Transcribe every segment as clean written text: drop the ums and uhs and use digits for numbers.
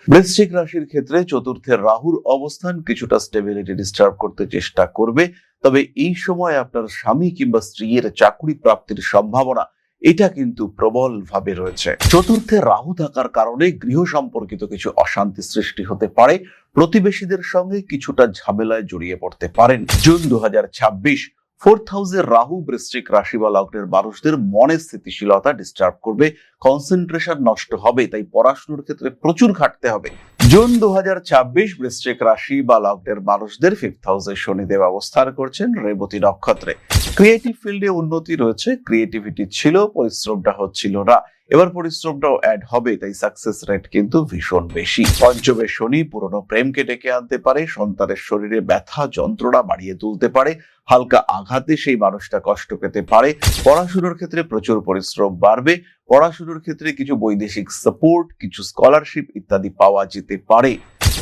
বৃশ্চিক রাশির ক্ষেত্রে চতুর্থে রাহুর অবস্থান কিছুটা স্টেবিলিটি ডিস্টার্ব করতে চেষ্টা করবে, তবে এই সময় আপনার স্বামী কিংবা স্ত্রীর চাকরি প্রাপ্তির সম্ভাবনা এটা কিন্তু প্রবল ভাবে রয়েছে। চতুর্থে রাহু থাকার কারণে গৃহ সম্পর্কিত কিছু অশান্তি সৃষ্টি হতে পারে, প্রতিবেশীদের সঙ্গে কিছুটা ঝামেলায় জড়িয়ে পড়তে পারেন। জুন 2026 ফোর্থ হাউসের রাহু বৃশ্চিক রাশি বা লগ্নের মানুষদের মনের স্থিতিশীলতা ডিস্টার্ব করবে, কনসেন্ট্রেশন নষ্ট হবে, তাই পড়াশোনার ক্ষেত্রে প্রচুর খাটতে হবে। জুন 2026 বৃশ্চিক রাশি বা লগ্নের মানুষদের ফিফথ হাউসে শনিদেব অবস্থান করছেন রেবতী নক্ষত্রে। ক্রিয়েটিভ ফিল্ডে উন্নতি রয়েছে, ক্রিয়েটিভিটি ছিল, পরিশ্রমটা হচ্ছিল না, এবার পরিশ্রমটাও অ্যাড হবে, তাই সাকসেস রেট কিন্তু ভীষণ বেশি। পঞ্চমে শনি পুরনো প্রেমকে ডেকে আনতে পারে, সন্তানের শরীরে ব্যথা যন্ত্রণা বাড়িয়ে তুলতে পারে, হালকা আঘাতে সেই মানুষটা কষ্ট পেতে পারে। পড়াশোনার ক্ষেত্রে প্রচুর পরিশ্রম বাড়বে, পড়াশোনার ক্ষেত্রে কিছু বৈদেশিক সাপোর্ট, কিছু স্কলারশিপ ইত্যাদি পাওয়া যেতে পারে।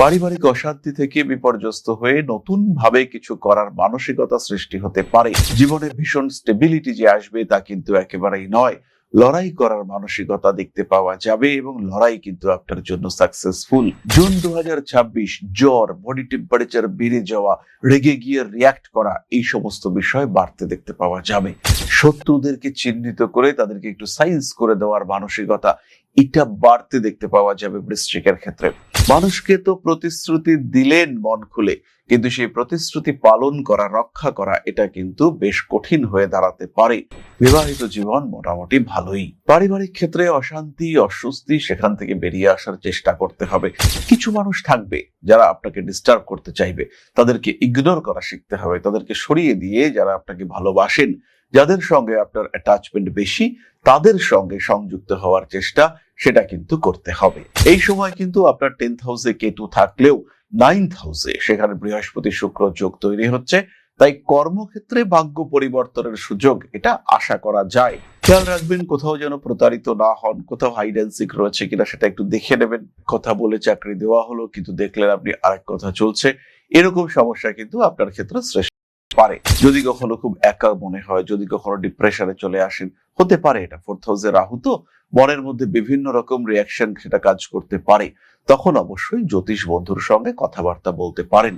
পারিবারিক অশান্তি থেকে বিপর্যস্ত হয়ে নতুন ভাবে কিছু করার মানসিকতা সৃষ্টি হতে পারে। জীবনে ভীষণ স্টেবিলিটি যে আসবে তা কিন্তু একেবারেই নয়, লড়াই করার মানসিকতা দেখতে পাওয়া যাবে এবং লড়াই কিন্তু আপনার জন্য সাকসেসফুল। জুন 2026 জ্বর, বডি টেম্পারেচার বেড়ে যাওয়া, রেগে গিয়ে রিয়াক্ট করা, এই সমস্ত বিষয় বাড়তে দেখতে পাওয়া যাবে। শত্রুদেরকে চিহ্নিত করে তাদেরকে একটু সাইজ করে দেওয়ার মানসিকতা এটা বাড়তে দেখতে পাওয়া যাবে বৃশ্চিকের ক্ষেত্রে। মানুষকে তো প্রতিশ্রুতি দিলেন মন খুলে, কিন্তু সেই প্রতিশ্রুতি পালন করা, রক্ষা করা এটা কিন্তু বেশ কঠিন হয়ে দাঁড়াতে পারে। বিবাহিত জীবন মোটামুটি ভালোই। পারিবারিক ক্ষেত্রে অশান্তি অস্বস্তি সেখান থেকে বেরিয়ে আসার চেষ্টা করতে হবে। কিছু মানুষ থাকবে যারা আপনাকে ডিস্টার্ব করতে চাইবে, তাদেরকে ইগনোর করা শিখতে হবে, তাদেরকে সরিয়ে দিয়ে যারা আপনাকে ভালোবাসেন, যাদের সঙ্গে আপনার অ্যাটাচমেন্ট বেশি, তাদের সঙ্গে সংযুক্ত হওয়ার চেষ্টা সেটা কিন্তু করতে হবে। এই সময় কিন্তু আপনার 10th হাউসে কেতু থাকলেও 9th হাউসে সেখানে বৃহস্পতি শুক্র যোগ তৈরি হচ্ছে, তাই কর্মক্ষেত্রে ভাগ্য পরিবর্তনের সুযোগ এটা আশা করা যায়। খেয়াল রাখবেন কোথাও যেন প্রতারিত না হন, কোথাও হাইড অ্যান্ড সিক রয়েছে কিনা সেটা একটু দেখে নেবেন। কথা বলে চাকরি দেওয়া হলো কিন্তু দেখলেন আপনি আরেক কথা চলছে, এরকম সমস্যা কিন্তু আপনার ক্ষেত্রে সৃষ্টি পারে। যদি কখনো খুব একা মনে হয়, যদি কখনো ডিপ্রেশনে চলে আসেন, হতে পারে এটা ফোর্থ হাউসে রাহু, তো মনের মধ্যে বিভিন্ন রকম রিয়াকশন সেটা কাজ করতে পারে, তখন অবশ্যই জ্যোতিষ বন্ধুর সঙ্গে কথাবার্তা বলতে পারেন।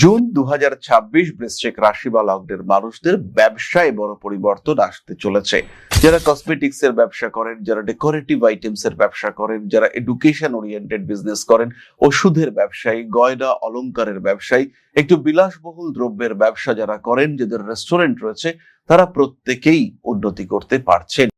জুন 2026 বৃশ্চিক রাশি বা লগ্নের মানুষদের ব্যবসায় বড় পরিবর্তন আসতে চলেছে। যারা কসমেটিক্স এর ব্যবসা করেন, যারা ডেকোরেটিভ আইটেমস এর ব্যবসা করেন, যারা এডুকেশন ওরিয়েন্টেড বিজনেস করেন, ওষুধের ব্যবসায়ী, গয়না অলংকারের ব্যবসায়ী, একটু বিলাসবহুল দ্রব্যের ব্যবসা যারা করেন, যাদের রেস্টুরেন্ট রয়েছে, তারা প্রত্যেকেই উন্নতি করতে পারছেন।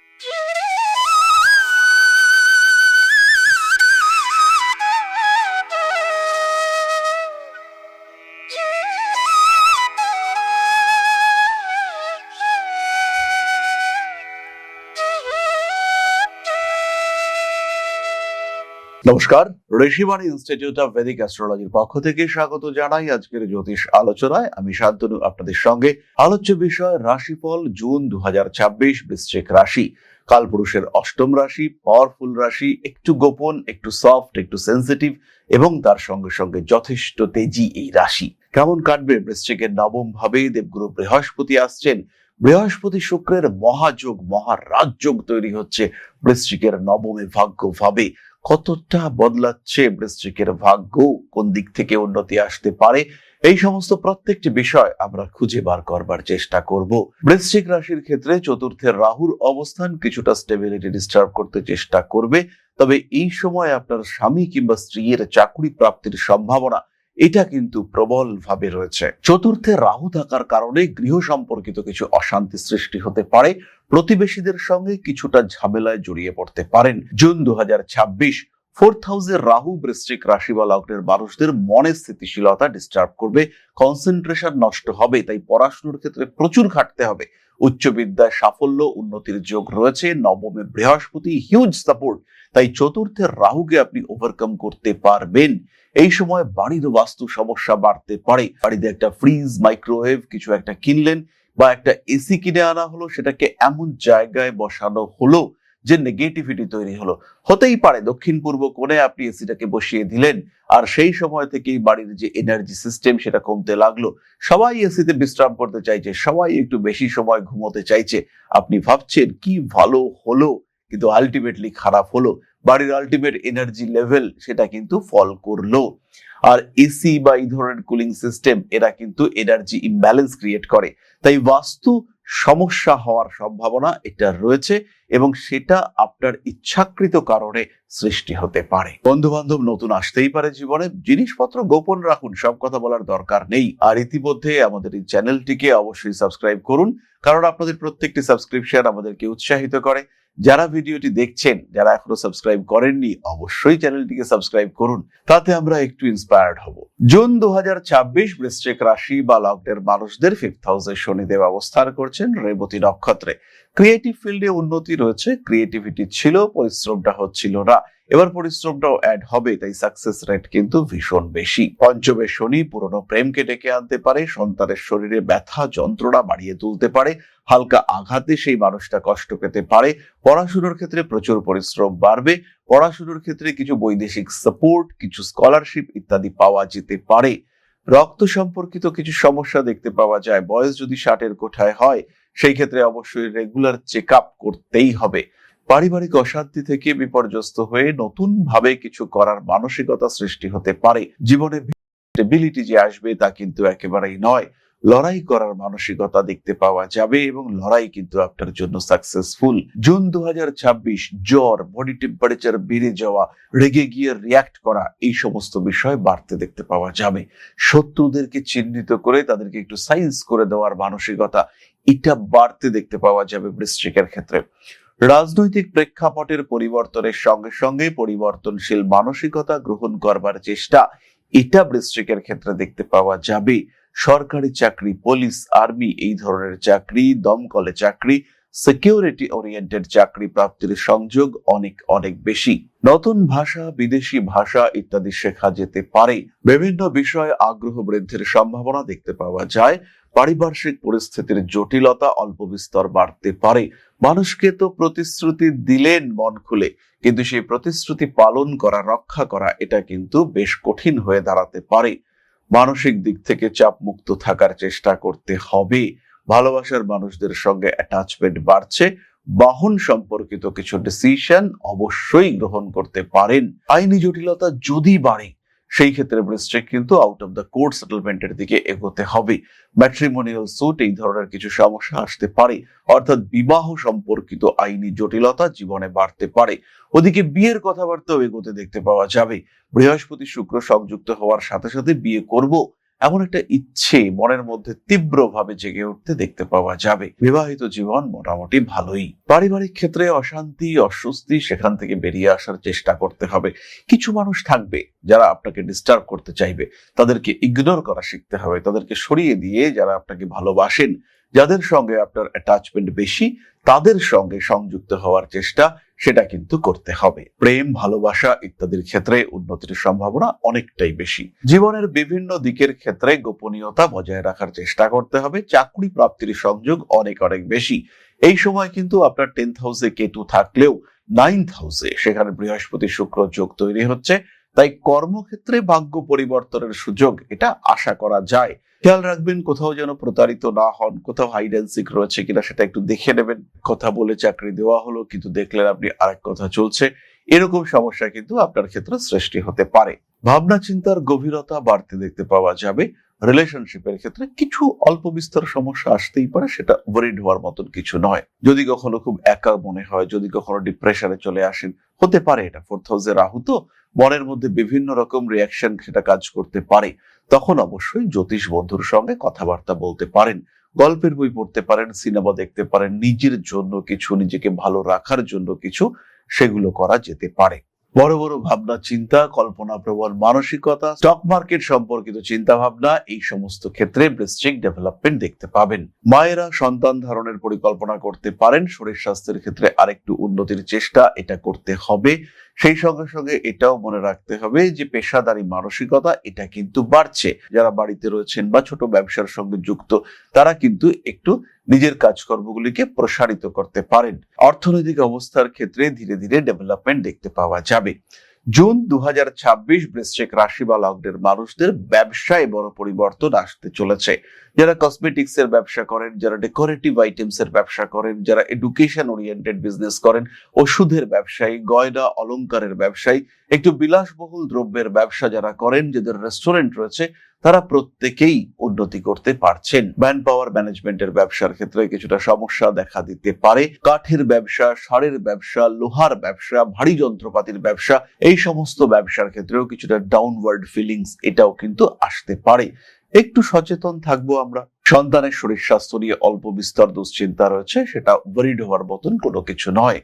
নমস্কার, ঋষিবাণী ইনস্টিটিউট অফ ভেদিক অ্যাস্ট্রোলজির পক্ষ থেকে স্বাগত জানাই আজকের জ্যোতিষ আলোচনায়। আমি শান্তনু আপনাদের সঙ্গে। আলোচ্য বিষয় রাশিফল জুন 2026 বৃশ্চিক রাশি। কালপুরুষের অষ্টম রাশি, পাওয়ারফুল রাশি, একটু গোপন, একটু সফট, একটু সেন্সিটিভ এবং তার সঙ্গে সঙ্গে যথেষ্ট তেজি এই রাশি। কেমন কাটবে? বৃশ্চিকের নবম ভাবে দেবগুরু বৃহস্পতি আসছেন। বৃহস্পতি শুক্রের মহাযোগ, মহারাজযোগ তৈরি হচ্ছে বৃশ্চিকের নবমে ভাগ্য ভাবে। কতটা বদলাচ্ছে বৃশ্চিকের ভাগ্য, কোন দিক থেকে উন্নতি আসতে পারে, এই সমস্ত প্রত্যেকটি বিষয় আমরা খুঁজে বার করবার চেষ্টা করব। বৃশ্চিক রাশির ক্ষেত্রে চতুর্থের রাহুর অবস্থান কিছুটা স্টেবিলিটি ডিস্টার্ব করতে চেষ্টা করবে, তবে এই সময় আপনার স্বামী কিংবা স্ত্রীর চাকরি প্রাপ্তির সম্ভাবনা এটা কিন্তু প্রবল ভাবে রয়েছে। চতুর্থে রাহু থাকার কারণে গৃহ সম্পর্কিত কিছু অশান্তি সৃষ্টি হতে পারে, প্রতিবেশীদের সঙ্গে কিছুটা ঝামেলায় জড়িয়ে পড়তে পারেন। জুন 2026 ফোর্থ হাউসের রাহু বৃশ্চিক রাশি বা লগ্নের মানুষদের মনের স্থিতিশীলতা ডিস্টার্ব করবে, কনসেন্ট্রেশন নষ্ট হবে, তাই পড়াশোনার ক্ষেত্রে প্রচুর খাটতে হবে। উচ্চ বিদ্যায় সাফল্য উন্নতির যোগ রয়েছে, নবমে বৃহস্পতি হিউজ সাপোর্ট, তাই চতুর্থের রাহুকে আপনি ওভারকাম করতে পারবেন। এই সময় বাড়ির বাস্তু সমস্যা বাড়তে পারে। বাড়িতে একটা ফ্রিজ, মাইক্রোওয়েভ কিছু একটা কিনলেন বা একটা এসি কিনে আনা হলো, সেটাকে এমন জায়গায় বসানো হলো যে নেগেটিভিটি তৈরি হলো। হতেই পারে দক্ষিণ পূর্ব কোণে আপনি এসিটাকে বসিয়ে দিলেন, আর সেই সময় থেকেই বাড়ির যে এনার্জি সিস্টেম সেটা কমতে লাগলো। সবাই এসিতে বিশ্রাম করতে চাইছে, সবাই একটু বেশি সময় ঘুমোতে চাইছে। আপনি ভাবছেন কি ভালো হলো, কিন্তু আলটিমেটলি খারাপ হলো। বাড়ির আলটিমেট এনার্জি লেভেল সেটা কিন্তু ফল করলো। আর এসি বা এই ধরনের কুলিং সিস্টেম এরা কিন্তু এনার্জি ইমব্যালেন্স ক্রিয়েট করে, তাই বাস্তু সমস্যা হওয়ার সম্ভাবনা এটা রয়েছে এবং সেটা আপনার ইচ্ছাকৃত কারণে সৃষ্টি হতে পারে। বন্ধু বান্ধব নতুন আসতেই পারে জীবনে, জিনিসপত্র গোপন রাখুন, সব কথা বলার দরকার নেই। আর ইতিমধ্যে আমাদের এই চ্যানেলটিকে অবশ্যই সাবস্ক্রাইব করুন, কারণ আপনাদের প্রত্যেকটি সাবস্ক্রিপশন আমাদেরকে উৎসাহিত করে। যারা ভিডিওটি দেখছেন, যারা এখনো সাবস্ক্রাইব করেননি, অবশ্যই চ্যানেলটিকে সাবস্ক্রাইব করুন, তাতে আমরা একটু ইন্সপায়ার্ড হব। জুন 2026 বৃশ্চিক রাশি বা লগ্নের মানুষদের 5th হাউসে শনিদেব অবস্থান করছেন রেবতী নক্ষত্রে। ক্রিয়েটিভ ফিল্ডে উন্নতি রয়েছে, ক্রিয়েটিভিটি ছিল, পরিশ্রমটা হচ্ছিল না, এবার পরিশ্রমটাও অ্যাড হবে, তাই সাকসেস রেট কিন্তু ভীষণ বেশি। পঞ্চমে শনি পুরনো প্রেমকে ডেকে আনতে পারে, সন্তানের শরীরে ব্যথা যন্ত্রণা বাড়িয়ে তুলতে পারে, হালকা আঘাতে সেই মানুষটা কষ্ট পেতে পারে। পড়াশোনার ক্ষেত্রে প্রচুর পরিশ্রম বাড়বে, পড়াশোনার ক্ষেত্রে কিছু বৈদেশিক সাপোর্ট, কিছু স্কলারশিপ ইত্যাদি পাওয়া যেতে পারে। রক্ত সম্পর্কিত কিছু সমস্যা দেখতে পাওয়া যায়, বয়স যদি 60-এর কোঠায় হয় সেই ক্ষেত্রে অবশ্যই রেগুলার চেক আপ করতেই হবে। পারিবারিক অশান্তি থেকে বিপর্যস্ত হয়ে নতুন ভাবে কিছু করার মানসিকতা সৃষ্টি হতে পারে। জীবনে স্টেবিলিটি যে আসবে তা কিন্তু একেবারেই নয়, লড়াই করার মানসিকতা দেখতে পাওয়া যাবে এবং লড়াই কিন্তু আপনার জন্য সাকসেসফুল। জুন 2026 জ্বর, বডি টেম্পারেচার বেড়ে যাওয়া, রেগে গিয়ে রিয়াক্ট করা, এই সমস্ত বিষয় বাড়তে দেখতে পাওয়া যাবে। শত্রুদেরকে চিহ্নিত করে তাদেরকে একটু সাইজ করে দেওয়ার মানসিকতা এটা বাড়তে দেখতে পাওয়া যাবে বৃশ্চিকের ক্ষেত্রে। রাজনৈতিক প্রেক্ষাপটের পরিবর্তনের সঙ্গে সঙ্গে পরিবর্তনশীল মানসিকতা গ্রহণ করবার চেষ্টা এটা বৃশ্চিকের ক্ষেত্রে দেখতে পাওয়া যাবে। সরকারি চাকরি, পুলিশ, আর্মি এই ধরনের চাকরি, দমকলে চাকরি, সিকিউরিটি ওরিয়েন্টেড চাকরি প্রাপ্তির সংযোগ অনেক অনেক বেশি। নতুন ভাষা, বিদেশি ভাষা ইত্যাদি শেখা যেতে পারে। বিভিন্ন বিষয়ে আগ্রহ বৃদ্ধির সম্ভাবনা দেখতে পাওয়া যায়। পারিপার্শ্বিক পরিস্থিতির জটিলতা অল্প বিস্তর বাড়তে পারে। মানুষকে তো প্রতিশ্রুতি দিলেন মন খুলে, কিন্তু সেই প্রতিশ্রুতি পালন করা, রক্ষা করা এটা কিন্তু বেশ কঠিন হয়ে দাঁড়াতে পারে। মানসিক দিক থেকে চাপ মুক্ত থাকার চেষ্টা করতে হবে। ভালোবাসার মানুষদের সঙ্গে অ্যাটাচমেন্ট বাড়ছে। বাহন সম্পর্কিত কিছু ডিসিশন অবশ্যই গ্রহণ করতে পারেন। আইনি জটিলতা যদি বাড়ে সেই ক্ষেত্রে বৃশ্চিক কিন্তু আউট অফ দ্য কোর্ট সেটেলমেন্টের দিকে এগোতে হবে। ম্যাট্রিমোনিয়াল সুট এই ধরনের কিছু সমস্যা আসতে পারে, অর্থাৎ বিবাহ সম্পর্কিত আইনি জটিলতা জীবনে বাড়তে পারে। ওদিকে বিয়ের কথাবার্তাও এগোতে দেখতে পাওয়া যাবে। বৃহস্পতি শুক্র সংযুক্ত হওয়ার সাথে সাথে বিয়ে করব এমন একটা ইচ্ছে মনের মধ্যে তীব্রভাবে জেগে উঠতে দেখতে পাওয়া যাবে। বিবাহিত জীবন মোটামুটি ভালোই। পারিবারিক ক্ষেত্রে অশান্তি, অস্বস্তি, সেখান থেকে বেরিয়ে আসার চেষ্টা করতে হবে। কিছু মানুষ থাকবে যারা আপনাকে ডিস্টার্ব করতে চাইবে, তাদেরকে ইগনোর করা শিখতে হবে, তাদেরকে সরিয়ে দিয়ে যারা আপনাকে ভালোবাসেন, যাদের সঙ্গে আপনার অ্যাটাচমেন্ট বেশি, তাদের সঙ্গে সংযুক্ত হওয়ার চেষ্টা সেটা কিন্তু করতে হবে। প্রেম, ভালোবাসা ইত্যাদির ক্ষেত্রে উন্নতির সম্ভাবনা অনেকটাই বেশি। জীবনের বিভিন্ন দিকের ক্ষেত্রে গোপনীয়তা বজায় রাখার চেষ্টা করতে হবে। চাকরি প্রাপ্তির সংযোগ অনেক অনেক বেশি। এই সময় কিন্তু আপনার 10th হাউসে কেতু থাকলেও 9th হাউসে সেখানে বৃহস্পতি শুক্র যোগ তৈরি হচ্ছে, তাই কর্মক্ষেত্রে ভাগ্য পরিবর্তনের সুযোগ এটা আশা করা যায়। খেয়াল রাখবেন কোথাও যেন প্রতারিত না হন, কোথাও হাইড অ্যান্ড সিক রয়েছে কিনা সেটা একটু দেখে নেবেন। কথা বলে চাকরি দেওয়া হলো কিন্তু দেখলেন আপনি আরেক কথা চলছে, এরকম সমস্যা কিন্তু আপনার ক্ষেত্রে সৃষ্টি হতে পারে। ভাবনা চিন্তার গভীরতা বাড়তে দেখতে পাওয়া যাবে। রিলেশনশিপের ক্ষেত্রে কিছু অল্প বিস্তর সমস্যা আসতেই পারে, সেটা ওয়ারিড হওয়ার মতন কিছু নয়। যদি কখনো খুব একা মনে হয়, যদি কখনো ডিপ্রেশনে চলে আসেন, হতে পারে, এটা 4th হাউসে রাহু তো মনের মধ্যে বিভিন্ন রকম রিয়াকশন সেটা কাজ করতে পারে। তখন অবশ্যই জ্যোতিষ বন্ধুর সঙ্গে কথাবার্তা বলতে পারেন, গল্পের বই পড়তে পারেন, সিনেমা দেখতে পারেন, নিজের জন্য কিছু, নিজেকে ভালো রাখার জন্য কিছু, সেগুলো করা যেতে পারে। বড় বড় ভাবনা চিন্তা, কল্পনা প্রবল মানসিকতা, স্টক মার্কেট সম্পর্কিত চিন্তা ভাবনা, এই সমস্ত ক্ষেত্রে বৃশ্চিক ডেভেলপমেন্ট দেখতে পাবেন। মায়েরা সন্তান ধারণের পরিকল্পনা করতে পারেন। শরীর স্বাস্থ্যের ক্ষেত্রে আরেকটু উন্নতির চেষ্টা এটা করতে হবে। সেই সঙ্গে সঙ্গে এটাও মনে রাখতে হবে যে পেশাদারি মানসিকতা এটা কিন্তু বাড়ছে। যারা বাড়িতে রয়েছেন বা ছোট ব্যবসার সঙ্গে যুক্ত, তারা কিন্তু একটু নিজের কাজকর্মগুলিকে প্রসারিত করতে পারেন। অর্থনৈতিক অবস্থার ক্ষেত্রে ধীরে ধীরে ডেভেলপমেন্ট দেখতে পাওয়া যাবে। জুন 2026 বৃশ্চিক রাশি বা লগ্নের মানুষদের ব্যবসায় বড় পরিবর্তন আসতে চলেছে। যারা কসমেটিক্স এর ব্যবসা করেন, যারা ডেকোরেটিভ আইটেমস এর ব্যবসা করেন, যারা এডুকেশন ওরিয়েন্টেড বিজনেস করেন, ওষুধের ব্যবসায়ী, গয়না অলংকারের ব্যবসায়ী, একটু বিলাসবহুল দ্রব্যের ব্যবসা যারা করেন, যাদের রেস্টুরেন্ট রয়েছে, তারা প্রত্যেকেই উন্নতি করতে পারছেন। ম্যান পাওয়ার ম্যানেজমেন্টের ব্যবসার ক্ষেত্রে কিছুটা সমস্যা দেখা দিতে পারে। কাঠের ব্যবসা, সারের ব্যবসা, লোহার ব্যবসা, ভারী যন্ত্রপাতির ব্যবসা, এই সমস্ত ব্যবসার ক্ষেত্রেও কিছুটা ডাউনওয়ার্ড ফিলিংস এটাও কিন্তু আসতে পারে। একটু সচেতন থাকবো আমরা। সন্তানের শরীর স্বাস্থ্য নিয়ে অল্প বিস্তর দুশ্চিন্তা রয়েছে, সেটা ওয়ারিড হওয়ার মতন কোনো কিছু নয়।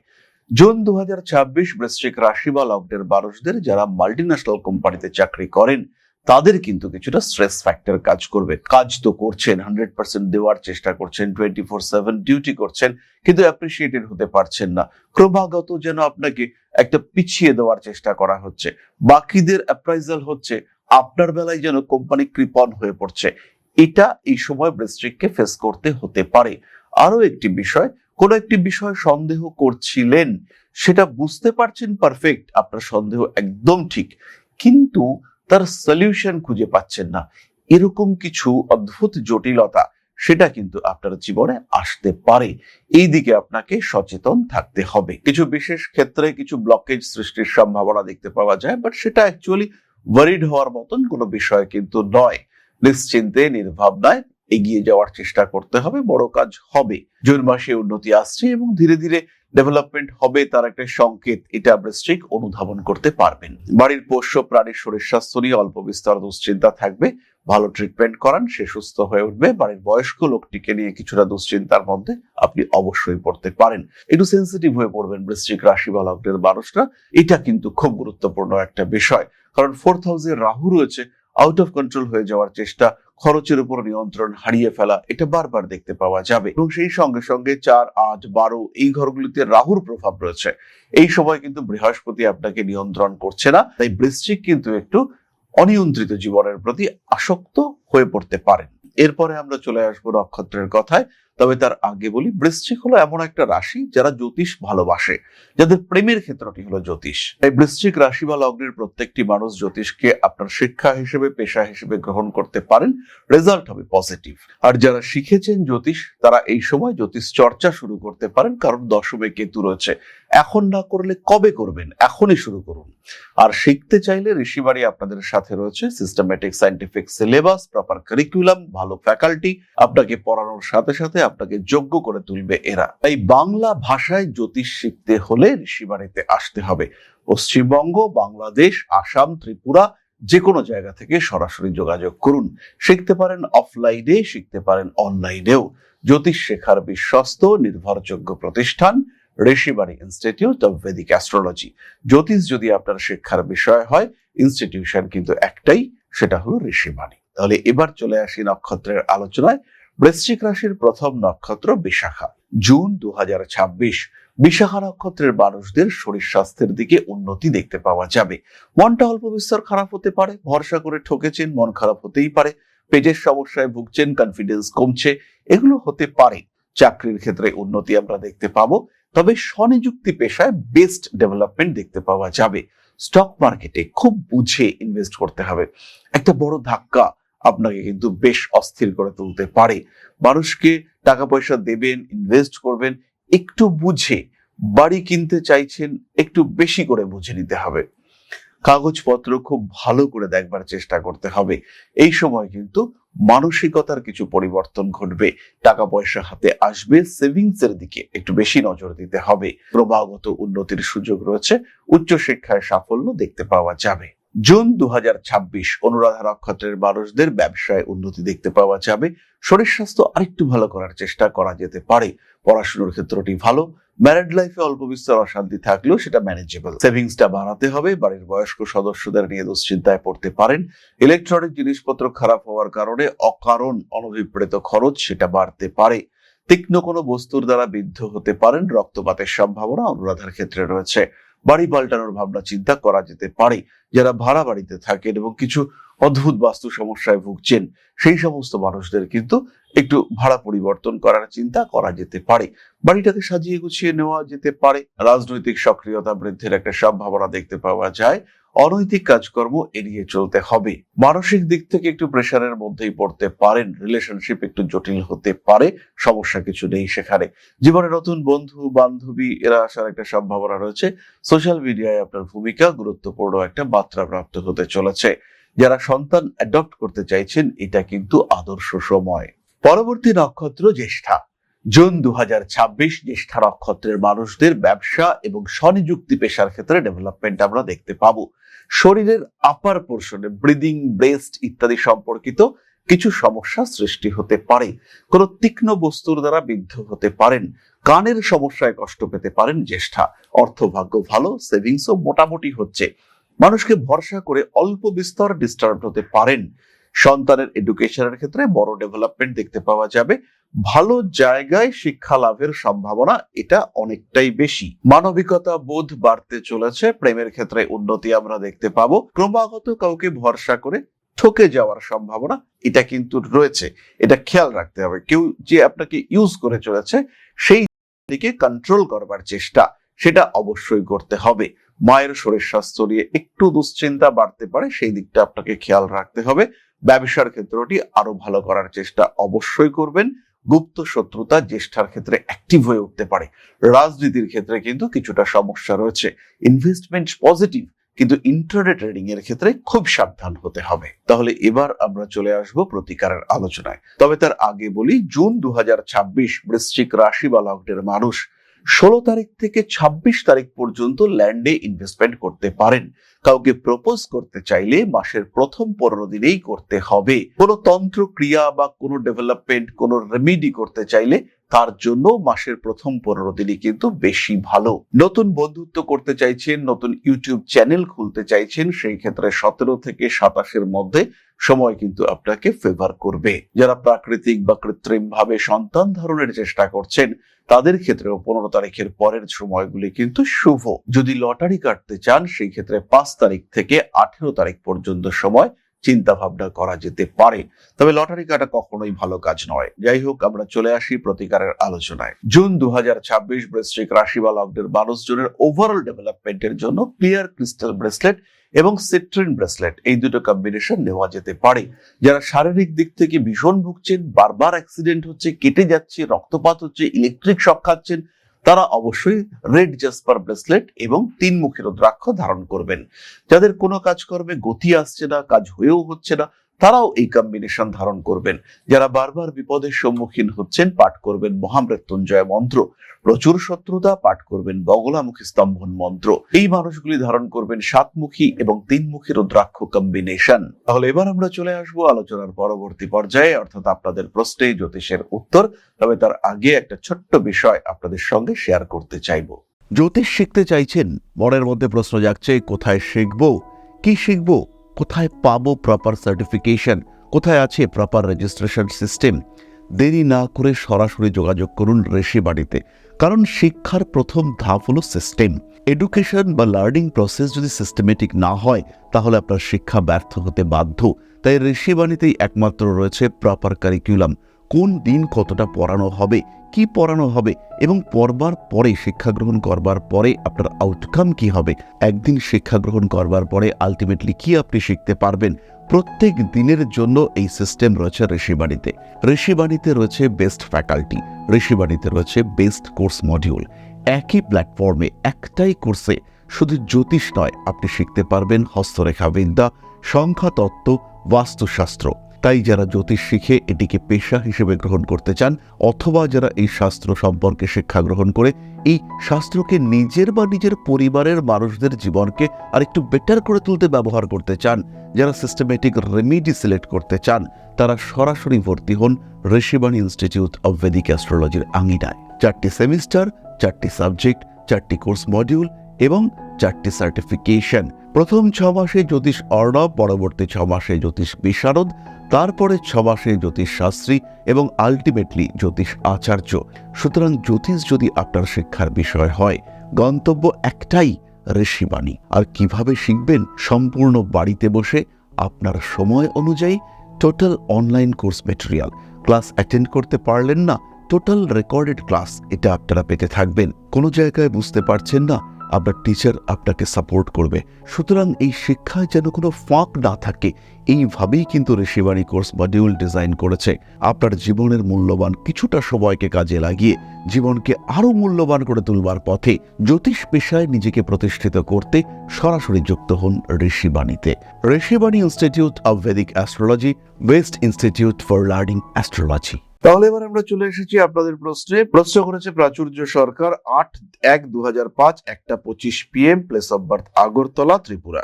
জুন 2026 বৃশ্চিক রাশি বা লগ্নের মানুষদের যারা মাল্টিন্যাশনাল কোম্পানিতে চাকরি করেন, তাদের কিন্তু কিছুটা স্ট্রেস ফ্যাক্টর কাজ করবে। কাজ তো করছেন, 100% দেওয়ার চেষ্টা করছেন, 24/7 ডিউটি করছেন, কিন্তু অ্যাপ্রিসিয়েটেড হতে পারছেন না। ক্রমাগত যেন আপনাকে একটা পিছিয়ে দেওয়ার চেষ্টা করা হচ্ছে, বাকিদের অ্যাপ্রাইজাল হচ্ছে, আপনার বেলায় যেন কোম্পানি কৃপণ হয়ে পড়ছে। এটা এই সময় বৃশ্চিককে ফেস করতে হতে পারে। আরো একটি বিষয়, কোন একটি বিষয় সন্দেহ করছিলেন, সেটা বুঝতে পারছেন পারফেক্ট, আপনার সন্দেহ একদম ঠিক, কিন্তু তার সলিউশন খুঁজে পাচ্ছেন না, এরকম কিছু অদ্ভুত জটিলতা সেটা কিন্তু আপনার জীবনে আসতে পারে। এই দিকে আপনাকে সচেতন থাকতে হবে। কিছু বিশেষ ক্ষেত্রে কিছু ব্লকেজ সৃষ্টির সম্ভাবনা দেখতে পাওয়া যায়, বাট সেটা অ্যাকচুয়ালি ওয়ারিড হওয়ার মতন কোনো বিষয় কিন্তু নয়। নিশ্চিন্তে নির্ভাবনায় এগিয়ে যাওয়ার চেষ্টা করতে হবে, বড় কাজ হবে। জুন মাসে উন্নতি আসছে এবং ধীরে ধীরে ডেভেলপমেন্ট হবে, তার একটা সংকেত, এটা বৃশ্চিক অনুধাবন করতে পারবেন। বাড়ির পোষ্য প্রাণীর শরীর স্বাস্থ্য নিয়ে অল্প বিস্তর দুশ্চিন্তা থাকবে, ভালো ট্রিটমেন্ট করান, সে সুস্থ হয়ে উঠবে। বাড়ির বয়স্ক লোকটিকে নিয়ে কিছুটা দুশ্চিন্তার মধ্যে আপনি অবশ্যই পড়তে পারেন। একটু সেন্সিটিভ হয়ে পড়বেন বৃশ্চিক রাশি বা লগ্নের মানুষরা, এটা কিন্তু খুব গুরুত্বপূর্ণ একটা বিষয়, কারণ 4th হাউসে রাহু রয়েছে। আউট অফ কন্ট্রোল হয়ে যাওয়ার চেষ্টা, খরচের উপর নিয়ন্ত্রণ হারিয়ে ফেলা, এটা বারবার দেখতে পাওয়া যাবে। এবং সেই সঙ্গে সঙ্গে 4, 8, 12 এই ঘরগুলিতে রাহুর প্রভাব রয়েছে। এই সময় কিন্তু বৃহস্পতি আপনাকে নিয়ন্ত্রণ করছে না, তাই বৃশ্চিক কিন্তু একটু অনিয়ন্ত্রিত জীবনের প্রতি আসক্ত হয়ে পড়তে পারেন। এরপরে আমরা চলে আসবো নক্ষত্রের কথায়, তবে তার আগে বলি, বৃশ্চিক হলো এমন একটা রাশি যারা জ্যোতিষ ভালোবাসে, যাদের প্রেমের ক্ষেত্রটি হলো জ্যোতিষ। এই বৃশ্চিক রাশি বা লগ্নের প্রত্যেকটি মানুষ জ্যোতিষকে আপনার শিক্ষা হিসেবে, পেশা হিসেবে গ্রহণ করতে পারেন, রেজাল্ট হবে পজিটিভ। আর যারা শিখেছেন জ্যোতিষ, তারা এই সময় জ্যোতিষ চর্চা শুরু করতে পারেন, কারণ দশমে কেতু রয়েছে। এখন না করলে কবে করবেন? এখনই শুরু করুন। আর শিখতে চাইলে ঋষিবাড়ি আপনাদের সাথে রয়েছে। Systematic scientific syllabus, proper curriculum, ভালো ফ্যাকাল্টি, আপনাকে পড়ানোর সাথে সাথে আপনাকে যোগ্য করে তুলবে এরা। তাই বাংলা ভাষায় জ্যোতিষ শিখতে হলে ঋষিবাড়িতে আসতে হবে। পশ্চিমবঙ্গ, বাংলাদেশ, আসাম, ত্রিপুরা, যে কোনো জায়গা থেকে সরাসরি যোগাযোগ করুন। শিখতে পারেন অফলাইনে, শিখতে পারেন অনলাইনেও। জ্যোতিষ শেখার বিশ্বস্ত নির্ভরযোগ্য প্রতিষ্ঠান Rishibari institute of Vedic astrology. জ্যোতিষ যদি আপনার শিক্ষার বিষয় হয়, ইনস্টিটিউশন কিন্তু একটাই, সেটা হলো ঋষিবাড়ি। তাহলে এবার চলে আসি নক্ষত্রের আলোচনায়। বৃশ্চিক রাশির প্রথম নক্ষত্র বিশাখা। জুন 2026 বিশাখা নক্ষত্রের মানুষদের শরীর স্বাস্থ্যের দিকে উন্নতি দেখতে পাওয়া যাবে। মনটা অল্প বিস্তর খারাপ হতে পারে, ভরসা করে ঠকেছেন, মন খারাপ হতেই পারে। পেটের সমস্যায় ভুগছেন, কনফিডেন্স কমছে, এগুলো হতে পারে। চাকরির ক্ষেত্রে উন্নতি আমরা দেখতে পাবো, তবে স্বনিযুক্তি পেশায় বেস্ট ডেভেলপমেন্ট দেখতে পাওয়া যাবে। স্টক মার্কেটে খুব বুঝে ইনভেস্ট করতে হবে। একটা বড় ধাক্কা আপনাকে কিন্তু বেশ অস্থির করে তুলতে পারে। মানুষকে টাকা পয়সা দেবেন, ইনভেস্ট করবেন, একটু বুঝে। বাড়ি কিনতে চাইছেন, একটু বেশি করে বুঝে নিতে হবে। কাগজপত্র খুব ভালো করে দেখবার চেষ্টা করতে হবে। এই সময় কিন্তু মানসিকতার কিছু পরিবর্তন ঘটবে, টাকা পয়সা হাতে আসবে, সেভিংস এর দিকে একটু বেশি নজর দিতে হবে। ক্রমাগত উন্নতির সুযোগ রয়েছে, উচ্চশিক্ষায় সাফল্য দেখতে পাওয়া যাবে। জুন 2026 অনুরাধা নক্ষত্রের মানুষদের ব্যবসায় উন্নতি দেখতে পাওয়া যাবে। শরীর স্বাস্থ্য আরেকটু ভালো করার চেষ্টা করা যেতে পারে। পড়াশোনার ক্ষেত্রটি ভালো। ম্যারিড লাইফে অল্প বিস্তর অশান্তি থাকলেও সেটা ম্যানেজেবল। সেভিংসটা বাড়াতে হবে। বাড়ির বয়স্ক সদস্যদের নিয়ে দুশ্চিন্তায় পড়তে পারেন। ইলেকট্রনিক জিনিসপত্র খারাপ হওয়ার কারণে অকারণ অনভিপ্রেত খরচ সেটা বাড়তে পারে। তীক্ষ্ণ কোনো বস্তুর দ্বারা বিদ্ধ হতে পারেন। রক্তপাতের সম্ভাবনা অনুরাধার ক্ষেত্রে রয়েছে। বাড়ি পাল্টানোর ভাবনা চিন্তা করা যেতে পারে। যারা ভাড়া বাড়িতে থাকেন এবং কিছু অদ্ভুত বাস্তু সমস্যায় ভুগছেন, সেই সমস্ত মানুষদের কিন্তু একটু ভাড়া পরিবর্তন করার চিন্তা করা যেতে পারে, বাড়িটাকে সাজিয়ে গুছিয়ে নেওয়া যেতে পারে। রাজনৈতিক সক্রিয়তা বৃদ্ধির একটা সম্ভাবনা দেখতে পাওয়া যায়। অনৈতিক কাজকর্ম এড়িয়ে চলতে হবে। মানসিক দিক থেকে একটু প্রেশারের মধ্যেই পড়তে পারেন, রিলেশনশিপ একটু জটিল হতে পারে, সমস্যা কিছু নেই সেখানে। জীবনে নতুন বন্ধু বান্ধবী এরা আসার একটা সম্ভাবনা রয়েছে। সোশ্যাল মিডিয়ায় আপনার ভূমিকা গুরুত্বপূর্ণ একটা মাত্রা প্রাপ্ত হতে চলেছে। যারা সন্তান অ্যাডপ্ট করতে চাইছেন, এটা কিন্তু আদর্শ সময়। পরবর্তী নক্ষত্র জ্যেষ্ঠা। জুন 2026 জ্যেষ্ঠা নক্ষত্রের মানুষদের ব্যবসা এবং স্বনিযুক্তি পেশার ক্ষেত্রে ডেভেলপমেন্ট আমরা দেখতে পাবো। শরীরের আপার পোর্শনে ব্রিদিং, ব্রেস্ট ইত্যাদি সম্পর্কিত কিছু সমস্যা সৃষ্টি হতে পারে। কোনো তীক্ষ্ণ বস্তুর দ্বারা বিদ্ধ হতে পারেন। কানের সমস্যায় কষ্ট পেতে পারেন জ্যেষ্ঠা। অর্থভাগ্য ভালো, সেভিংসও মোটামুটি হচ্ছে। মানুষকে ভরসা করে অল্প বিস্তর ডিস্টার্ব হতে পারেন। সন্তানের এডুকেশনের ক্ষেত্রে বড় ডেভেলপমেন্ট দেখতে পাওয়া যাবে। ভালো জায়গায় শিক্ষা লাভের সম্ভাবনা এটা অনেকটাই বেশি। মানবিকতা বোধ বাড়তে চলেছে। প্রেমের ক্ষেত্রে উন্নতি আমরা দেখতে পাবো। ক্রমাগত কাউকে ভরসা করে ঠকে যাওয়ার সম্ভাবনা এটা কিন্তু রয়েছে, এটা খেয়াল রাখতে হবে। কেউ যে আপনাকে ইউজ করে চলেছে, সেই দিকে কন্ট্রোল করবার চেষ্টা সেটা অবশ্যই করতে হবে। মায়ের শরীর স্বাস্থ্য নিয়ে একটু দুশ্চিন্তা বাড়তে পারে, সেই দিকটা আপনাকে খেয়াল রাখতে হবে। ব্যবসার ক্ষেত্রটি আরো ভালো করার চেষ্টা অবশ্যই করবেন। গুপ্ত শত্রুতা জ্যেষ্ঠার ক্ষেত্রে অ্যাক্টিভ হয়ে উঠতে পারে। রাজনীতির ক্ষেত্রে কিন্তু কিছুটা সমস্যা রয়েছে। ইনভেস্টমেন্ট পজিটিভ, কিন্তু ইন্ট্রাডে ট্রেডিং এর ক্ষেত্রে খুব সাবধান হতে হবে। তাহলে এবার আমরা চলে আসব প্রতিকারের আলোচনায়। তবে তার আগে বলি, জুন 2026 বৃশ্চিক রাশি বা লগ্নের মানুষ 16 তারিখ থেকে 26 তারিখ পর্যন্ত ল্যান্ডে ইনভেস্টমেন্ট করতে পারেন। কাউকে প্রপোজ করতে চাইলে মাসের প্রথম 15 দিনেই করতে হবে। কোনো তন্ত্র ক্রিয়া বা কোনো ডেভেলপমেন্ট, কোনো রেমেডি করতে চাইলে তার জন্য মাসের প্রথম 15 দিনই কিন্তু বেশি ভালো। নতুন বন্ধুত্ব করতে চাইছেন, নতুন ইউটিউব চ্যানেল খুলতে চাইছেন, সেই ক্ষেত্রে 17 থেকে 27 মধ্যে সময় কিন্তু আপনাকে ফেভার করবে। যারা প্রাকৃতিক বা কৃত্রিম ভাবে সন্তান ধারণের চেষ্টা করছেন, তাদের ক্ষেত্রেও 15 তারিখের পরের সময়গুলি কিন্তু শুভ। যদি লটারি কাটতে চান, সেই ক্ষেত্রে 5 তারিখ থেকে 18 তারিখ পর্যন্ত সময় চিন্তা ভাবনা করা যেতে পারে। তবে লটারি কাটা কখনোই ভালো কাজ নয়। যাই হোক, আমরা চলে আসি প্রতিকারের আলোচনায়। জুন 2026 বৃশ্চিক রাশি বা লগ্নের মানুষজনের ওভারঅল ডেভেলপমেন্টের জন্য ক্লিয়ার ক্রিস্টাল ব্রেসলেট এবং সিট্রিন ব্রেসলেট এই দুটো কম্বিনেশন নেওয়া যেতে পারে। যারা শারীরিক দিক থেকে ভীষণ ভুগছেন, বারবার অ্যাক্সিডেন্ট হচ্ছে, কেটে যাচ্ছে, রক্তপাত হচ্ছে, ইলেকট্রিক শক খাচ্ছেন, তারা অবশ্যই রেড জাসপার ব্রেসলেট এবং 3 মুখী রুদ্রাক্ষ ধারণ করবেন। যাদের কোনো কাজকর্মে গতি আসছে না, কাজ হয়েও হচ্ছে না, তারাও এই কম্বিনেশন ধারণ করবেন। যারা বারবার বিপদের সম্মুখীন হচ্ছেন, পাঠ করবেন মহামৃত্যুঞ্জয় মন্ত্র। প্রচুর শত্রুতা, পাঠ করবেন বগলামুখী স্তম্ভন মন্ত্র। এই মানুষগুলি ধারণ করবেন 7 মুখী এবং 3 মুখী রুদ্রাক্ষ কম্বিনেশন। তাহলে এবার আমরা চলে আসবো আলোচনার পরবর্তী পর্যায়ে, অর্থাৎ আপনাদের প্রশ্নে জ্যোতিষের উত্তর। তবে তার আগে একটা ছোট্ট বিষয় আপনাদের সঙ্গে শেয়ার করতে চাইবো। জ্যোতিষ শিখতে চাইছেন, মনের মধ্যে প্রশ্ন জাগছে, কোথায় শিখবো, কি শিখবো, কোথায় পাবো প্রপার সার্টিফিকেশন, কোথায় আছে প্রপার রেজিস্ট্রেশন সিস্টেম? দেরি না করে সরাসরি যোগাযোগ করুন ঋষি বাড়িতে। কারণ শিক্ষার প্রথম ধাপ হলো সিস্টেম। এডুকেশন বা লার্নিং প্রসেস যদি সিস্টেমেটিক না হয়, তাহলে আপনার শিক্ষা ব্যর্থ হতে বাধ্য। তাই ঋষি বাণীতেই একমাত্র রয়েছে প্রপার কারিকুলাম। কোন দিন কতটা পড়ানো হবে, কি পড়ানো হবে, এবং পড়বার পরে, শিক্ষা গ্রহণ করবার পরে আপনার আউটকাম কি হবে, একদিন শিক্ষা গ্রহণ করবার পরে আলটিমেটলি কি আপনি শিখতে পারবেন, প্রত্যেক দিনের জন্য এই সিস্টেম রয়েছে ঋষিবাণীতে। ঋষিবাণীতে রয়েছে বেস্ট ফ্যাকাল্টি, ঋষিবাণীতে রয়েছে বেস্ট কোর্স মডিউল। একই প্ল্যাটফর্মে, একটাই কোর্সে শুধু জ্যোতিষ নয়, আপনি শিখতে পারবেন হস্তরেখা বিদ্যা, সংখ্যাতত্ত্ব, বাস্তুশাস্ত্র। তাই যারা জ্যোতিষ শিখে এটিকে পেশা হিসেবে গ্রহণ করতে চান, অথবা যারা এই শাস্ত্র সম্পর্কে শিক্ষা গ্রহণ করে এই শাস্ত্রকে নিজের বা নিজের পরিবারের মানুষদের জীবনকে আরেকটু বেটার করে তুলতে ব্যবহার করতে চান, যারা সিস্টেমেটিক রেমিডি সিলেক্ট করতে চান, তারা সরাসরি ভর্তি হন ঋষিবাণী ইনস্টিটিউট অব ভেদিক অ্যাস্ট্রোলজির আঙিনায়। 4টি সেমিস্টার, 4টি সাবজেক্ট, 4টি কোর্স মডিউল এবং 4টি সার্টিফিকেশন। প্রথম 6 মাসে জ্যোতিষ অর্ণব, পরবর্তী 6 মাসে জ্যোতিষ বিশারদ, তারপরে 6 মাসে জ্যোতিষ শাস্ত্রী এবং আলটিমেটলি জ্যোতিষ আচার্য। সুতরাং জ্যোতিষ যদি আপনার শিক্ষার বিষয় হয়, গন্তব্য একটাই, ঋষিবাণী। আর কিভাবে শিখবেন? সম্পূর্ণ বাড়িতে বসে আপনার সময় অনুযায়ী total online course material, class attend করতে পারলেন না, টোটাল রেকর্ডেড ক্লাস এটা আপনারা পেতে থাকবেন। কোনো জায়গায় বুঝতে পারছেন না, আপনার টিচার আপনাকে সাপোর্ট করবে। সুতরাং এই শিক্ষায় যেন কোনো ফাঁক না থাকে, এইভাবেই কিন্তু ঋষিবাণী কোর্স মডিউল ডিজাইন করেছে। আপনার জীবনের মূল্যবান কিছুটা সময়কে কাজে লাগিয়ে জীবনকে আরও মূল্যবান করে তুলবার পথে জ্যোতিষ পেশায় নিজেকে প্রতিষ্ঠিত করতে সরাসরি যুক্ত হন ঋষিবাণীতে। Rishibani institute of vedic astrology, best institute for learning astrology. তাহলে এবার আমরা চলে এসেছি আপনাদের প্রশ্নে। প্রশ্ন করেছে Prachurya Sarkar, 8/1/2005, 1:25 PM, place of birth Agartala, Tripura.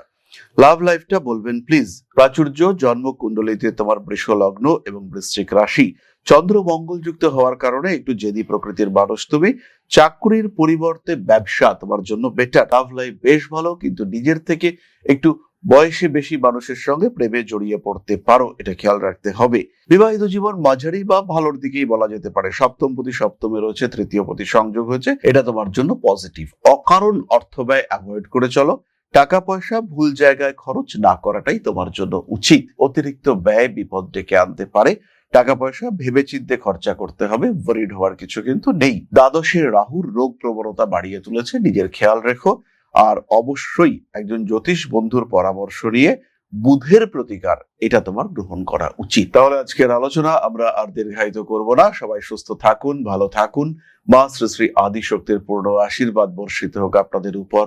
Love লাইফটা বলবেন প্লিজ। প্রাচুর্য, জন্ম কুণ্ডলিতে তোমার বৃষ লগ্ন এবং বৃশ্চিক রাশি, চন্দ্র মঙ্গল যুক্ত হওয়ার কারণে একটু জেদি প্রকৃতির মানুষ তুমি। চাকরির পরিবর্তে ব্যবসা তোমার জন্য বেটার। লাভ লাইফ বেশ ভালো, কিন্তু নিজের থেকে একটু বয়সে বেশি মানুষের সঙ্গে প্রেমে জড়িয়ে পড়তে পারো, এটা খেয়াল রাখতে হবে। বিবাহিত জীবন মাঝারি বা ভালোর দিকেই বলা যেতে পারে। সপ্তমপতি সপ্তমে রয়েছে, তৃতীয়পতি সংযোগ হয়েছে, এটা তোমার জন্য পজিটিভ। অকারণ অর্থ ব্যয় অ্যাভয়েড করে চলো। টাকা পয়সা ভুল জায়গায় খরচ না করাটাই তোমার জন্য উচিত। অতিরিক্ত ব্যয় বিপদ ডেকে আনতে পারে। টাকা পয়সা ভেবেচিন্তে খরচা করতে হবে, ওয়ারিড হওয়ার কিছু কিন্তু নেই। দ্বাদশের রাহুর রোগ প্রবণতা বাড়িয়ে তুলেছে, নিজের খেয়াল রেখো। আর অবশ্যই একজন জ্যোতিষ বন্ধুর পরামর্শ নিয়ে বুধের প্রতিকার এটা তোমার গ্রহণ করা উচিত। তাহলে আজকের আলোচনা আমরা আর দীর্ঘায়িত করব না। সবাই সুস্থ থাকুন, ভালো থাকুন। মা শ্রী শ্রী আদিশক্তির পূর্ণ আশীর্বাদ বর্ষিত হোক আপনাদের উপর।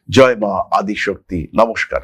জয় মা আদিশক্তি। নমস্কার।